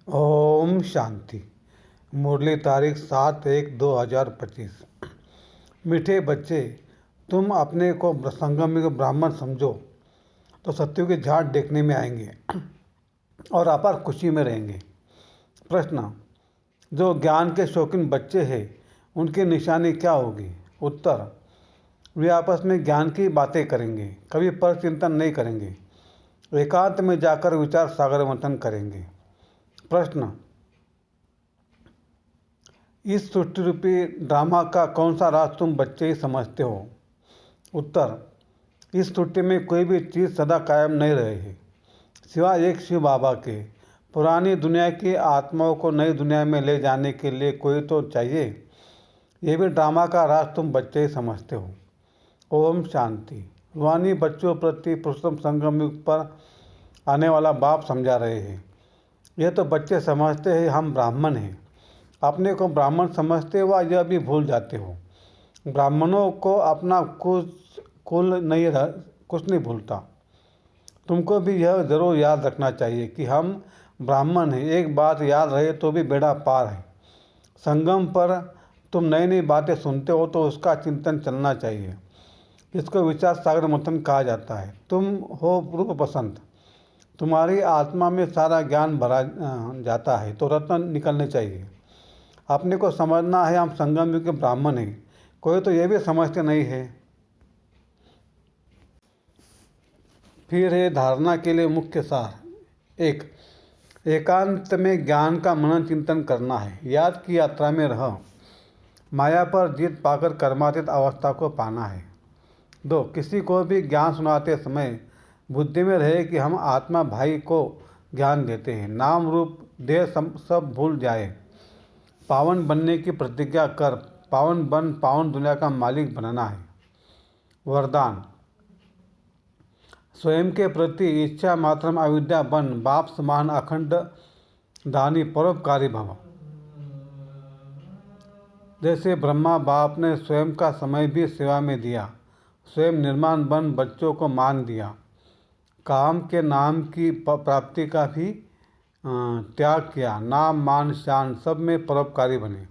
ओम शांति। मुरली तारीख 7/1/2025। मीठे बच्चे, तुम अपने को संगम में ब्राह्मण समझो तो सत्यों की झाड़ देखने में आएंगे और अपार खुशी में रहेंगे। प्रश्न: जो ज्ञान के शौकीन बच्चे हैं उनकी निशानी क्या होगी? उत्तर: वे आपस में ज्ञान की बातें करेंगे, कभी पर चिंतन नहीं करेंगे, एकांत में जाकर विचार सागर मंथन करेंगे। प्रश्न: इस सृष्टि रूपी ड्रामा का कौन सा राज तुम बच्चे ही समझते हो? उत्तर: इस सृष्टि में कोई भी चीज़ सदा कायम नहीं रहे है, सिवाय एक शिव बाबा के। पुरानी दुनिया की आत्माओं को नई दुनिया में ले जाने के लिए कोई तो चाहिए। ये भी ड्रामा का राज तुम बच्चे ही समझते हो। ओम शांति। रूहानी बच्चों प्रति पुरुषोत्तम संगम युग पर आने वाला बाप समझा रहे हैं। यह तो बच्चे समझते हैं हम ब्राह्मण हैं। अपने को ब्राह्मण समझते हो व यह भी भूल जाते हो। ब्राह्मणों को अपना कुछ नहीं भूलता। तुमको भी यह ज़रूर याद रखना चाहिए कि हम ब्राह्मण हैं। एक बात याद रहे तो भी बेड़ा पार है। संगम पर तुम नई नई बातें सुनते हो तो उसका चिंतन चलना चाहिए। इसको विचार सागर मंथन कहा जाता है। तुम हो रूप बसंत, तुम्हारी आत्मा में सारा ज्ञान भरा जाता है तो रत्न निकलने चाहिए। अपने को समझना है हम संगम युग के ब्राह्मण हैं। कोई तो ये भी समझते नहीं है। फिर है धारणा के लिए मुख्य सार। 1. एकांत में ज्ञान का मनन चिंतन करना है। याद की यात्रा में रह माया पर जीत पाकर कर्मातीत अवस्था को पाना है। 2. किसी को भी ज्ञान सुनाते समय बुद्धि में रहे कि हम आत्मा भाई को ज्ञान देते हैं। नाम रूप देह सब भूल जाए। पावन बनने की प्रतिज्ञा कर पावन बन पावन दुनिया का मालिक बनना है। वरदान: स्वयं के प्रति इच्छा मात्रम अविद्या बन बाप समान अखंड दानी परोपकारी भव। जैसे ब्रह्मा बाप ने स्वयं का समय भी सेवा में दिया, स्वयं निर्माण बन बच्चों को मान दिया। काम के नाम की प्राप्ति का भी त्याग किया। नाम मान शान सब में परोपकारी बने।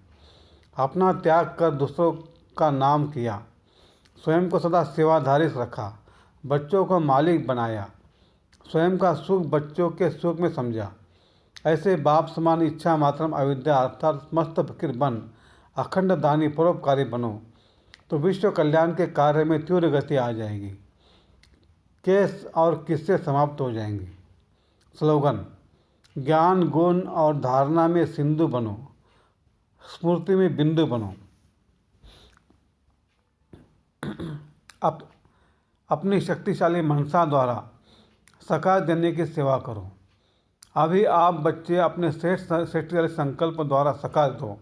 अपना त्याग कर दूसरों का नाम किया। स्वयं को सदा सेवाधारी रखा। बच्चों को मालिक बनाया। स्वयं का सुख बच्चों के सुख में समझा। ऐसे बाप समान इच्छा मात्रम अविद्या अर्थात मस्त फकीर बन अखंड दानी परोपकारी बनो तो विश्व कल्याण के कार्य में तीव्र गति आ जाएगी। केस और किस्से समाप्त हो जाएंगे। स्लोगन: ज्ञान गुण और धारणा में सिंधु बनो, स्मृति में बिंदु बनो। अपनी शक्तिशाली मनसा द्वारा सकार देने की सेवा करो। अभी आप बच्चे अपने शक्तिशाली संकल्प द्वारा सकार दो।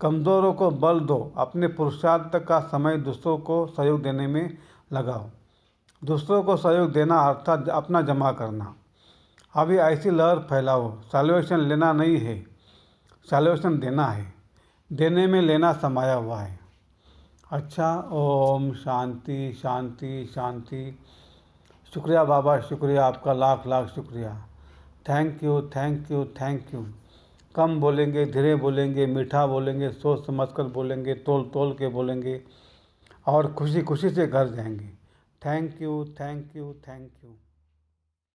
कमज़ोरों को बल दो। अपने पुरुषार्थ का समय दूसरों को सहयोग देने में लगाओ। दूसरों को सहयोग देना अर्थात अपना जमा करना। अभी ऐसी लहर फैलाओ। सैल्वेशन लेना नहीं है, सैल्वेशन देना है। देने में लेना समाया हुआ है। अच्छा, ओम शांति शांति शांति। शुक्रिया बाबा, शुक्रिया आपका, लाख लाख शुक्रिया। Thank you thank you thank you. कम बोलेंगे, धीरे बोलेंगे, मीठा बोलेंगे, सोच समझ कर बोलेंगे, तोल तोल के बोलेंगे और खुशी खुशी से घर जाएंगे। Thank you thank you thank you.